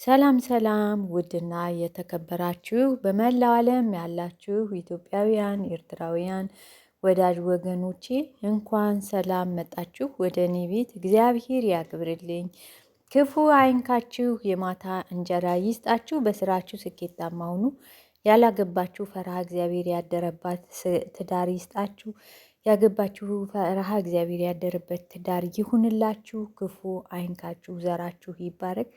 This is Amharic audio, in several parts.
ሰላም ሰላም ውድና የተከበራችሁ በመላው ዓለም ያላችሁ ኢትዮጵያውያን ኤርትራውያን ወዳጅ ወገኖቼ እንኳን ሰላም መጣችሁ ወደ እኔ ቤት። እግዚአብሔር ያክብርልኝ፣ ክፉ አይንካችሁ፣ የማታ እንጀራ ይስጣችሁ፣ በስራችሁ ስኬታማ ሁኑ። ያላገባችሁ ፈርሃ እግዚአብሔር ያደረባት ትዳር ይስጣችሁ፣ ያገባችሁ ፈርሃ እግዚአብሔር ያደረበት ትዳር ይሁንላችሁ። ክፉ አይንካችሁ፣ ዘራችሁ ይባረክ።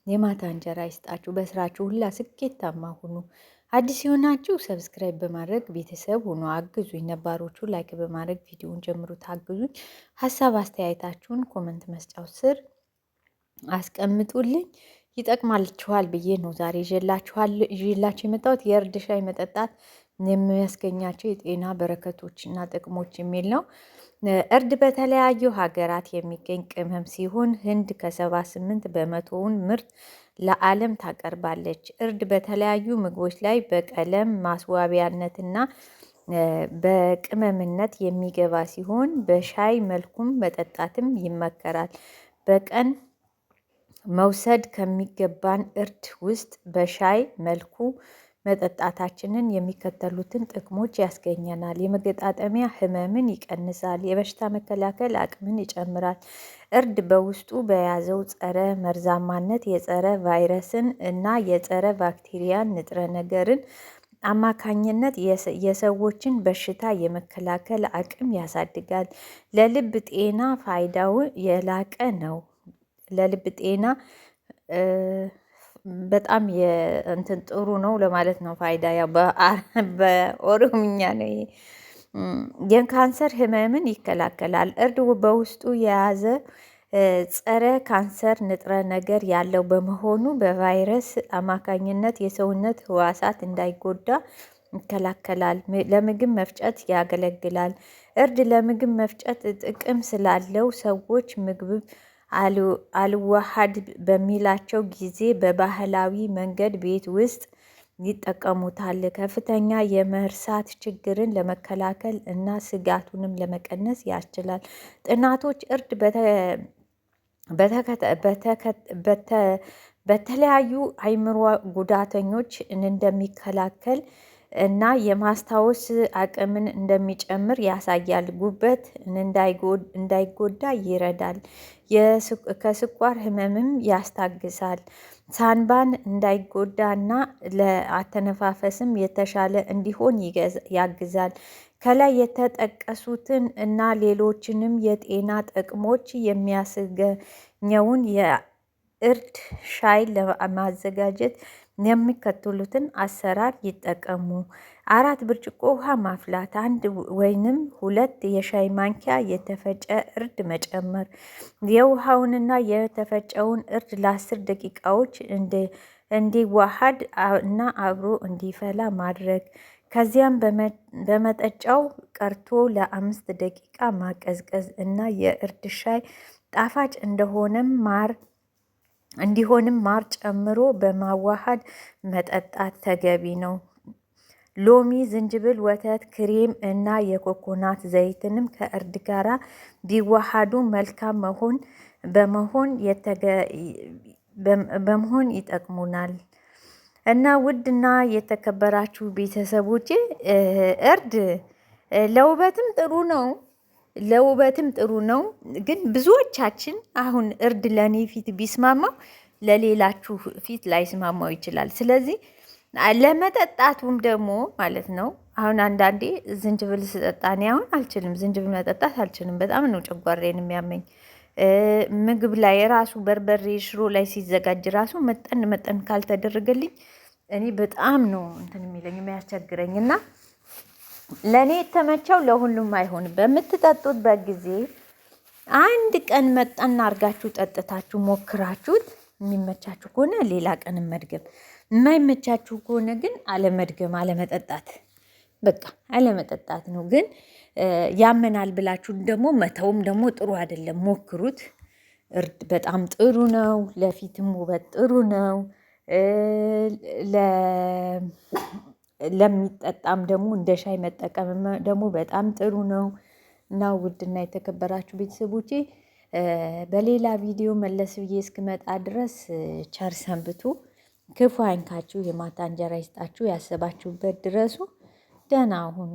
የማታ እንጀራ ይስጣችሁ። በስራችሁ ሁላ ስኬታማ ሁኑ። አዲስ የሆናችሁ ሰብስክራይብ በማድረግ ቤተሰብ ሁኑ፣ አግዙኝ። ነባሮቹ ላይክ በማድረግ ቪዲዮውን ጀምሩ፣ ታግዙኝ። ሀሳብ አስተያየታችሁን ኮመንት መስጫው ስር አስቀምጡልኝ። ይጠቅማችኋል ብዬ ነው ዛሬ ይዤላችሁ የመጣሁት የእርድ ሻይ መጠጣት የሚያስገኛቸው የጤና በረከቶች እና ጥቅሞች የሚል ነው። እርድ በተለያዩ ሀገራት የሚገኝ ቅመም ሲሆን ህንድ ከ78 በመቶውን ምርት ለዓለም ታቀርባለች። እርድ በተለያዩ ምግቦች ላይ በቀለም ማስዋቢያነትና በቅመምነት የሚገባ ሲሆን በሻይ መልኩም መጠጣትም ይመከራል። በቀን መውሰድ ከሚገባን እርድ ውስጥ በሻይ መልኩ መጠጣታችንን የሚከተሉትን ጥቅሞች ያስገኘናል። የመገጣጠሚያ ህመምን ይቀንሳል። የበሽታ መከላከል አቅምን ይጨምራል። እርድ በውስጡ በያዘው ጸረ መርዛማነት የጸረ ቫይረስን እና የጸረ ባክቴሪያን ንጥረ ነገርን አማካኝነት የሰዎችን በሽታ የመከላከል አቅም ያሳድጋል። ለልብ ጤና ፋይዳው የላቀ ነው። ለልብ ጤና በጣም እንትን ጥሩ ነው ለማለት ነው። ፋይዳ ያው በኦሮምኛ ነው። የካንሰር ህመምን ይከላከላል። እርድ በውስጡ የያዘ ጸረ ካንሰር ንጥረ ነገር ያለው በመሆኑ በቫይረስ አማካኝነት የሰውነት ህዋሳት እንዳይጎዳ ይከላከላል። ለምግብ መፍጨት ያገለግላል። እርድ ለምግብ መፍጨት ጥቅም ስላለው ሰዎች ምግብ አልዋሃድ በሚላቸው ጊዜ በባህላዊ መንገድ ቤት ውስጥ ይጠቀሙታል። ከፍተኛ የመርሳት ችግርን ለመከላከል እና ስጋቱንም ለመቀነስ ያስችላል። ጥናቶች እርድ በተለያዩ አይምሮ ጉዳተኞች እንደሚከላከል እና የማስታወስ አቅምን እንደሚጨምር ያሳያል። ጉበት እንዳይጎዳ ይረዳል። ከስኳር ህመምም ያስታግሳል። ሳንባን እንዳይጎዳና ለአተነፋፈስም የተሻለ እንዲሆን ያግዛል። ከላይ የተጠቀሱትን እና ሌሎችንም የጤና ጥቅሞች የሚያስገኘውን የእርድ ሻይ ለማዘጋጀት የሚከተሉትን አሰራር ይጠቀሙ። 4 ብርጭቆ ውሃ ማፍላት፣ 1 ወይንም 2 የሻይ ማንኪያ የተፈጨ እርድ መጨመር። የውሃውንና የተፈጨውን እርድ ለ10 ደቂቃዎች እንዲዋሃድ እና አብሮ እንዲፈላ ማድረግ። ከዚያም በመጠጫው ቀርቶ ለ5 ደቂቃ ማቀዝቀዝ እና የእርድ ሻይ ጣፋጭ እንዲሆንም ማር ጨምሮ በማዋሃድ መጠጣት ተገቢ ነው። ሎሚ፣ ዝንጅብል፣ ወተት፣ ክሬም እና የኮኮናት ዘይትንም ከእርድ ጋራ ቢዋሃዱ መልካም በመሆን ይጠቅሙናል። እና ውድና የተከበራችሁ ቤተሰቦቼ እርድ ለውበትም ጥሩ ነው። ግን ብዙዎቻችን አሁን እርድ ለእኔ ፊት ቢስማማው ለሌላችሁ ፊት ላይስማማው ይችላል። ስለዚህ ለመጠጣቱም ደግሞ ማለት ነው። አሁን አንዳንዴ ዝንጅብል ስጠጣ እኔ አሁን አልችልም፣ ዝንጅብል መጠጣት አልችልም። በጣም ነው ጨጓራዬን የሚያመኝ። ምግብ ላይ ራሱ በርበሬ ሽሮ ላይ ሲዘጋጅ ራሱ መጠን ካልተደረገልኝ እኔ በጣም ነው እንትን የሚለኝ የሚያስቸግረኝ። እና ለእኔ የተመቸው ለሁሉም አይሆንም። በምትጠጡበት ጊዜ አንድ ቀን መጠን አድርጋችሁ ጠጥታችሁ ሞክራችሁት የሚመቻችሁ ከሆነ ሌላ ቀን መድገም፣ የማይመቻችሁ ከሆነ ግን አለመድገም፣ አለመጠጣት፣ በቃ አለመጠጣት ነው። ግን ያመናል ብላችሁ ደግሞ መተውም ደግሞ ጥሩ አይደለም። ሞክሩት። እርድ በጣም ጥሩ ነው። ለፊትም ውበት ጥሩ ነው። ለሚጠጣም ደግሞ እንደ ሻይ መጠቀም ደግሞ በጣም ጥሩ ነው። እና ውድና የተከበራችሁ ቤተሰቦቼ በሌላ ቪዲዮ መለስ ብዬ እስክመጣ ድረስ ቸር ሰንብቱ። ክፉ አይንካችሁ፣ የማታ እንጀራ ይስጣችሁ፣ ያሰባችሁበት ድረሱ። ደህና ሁኑ።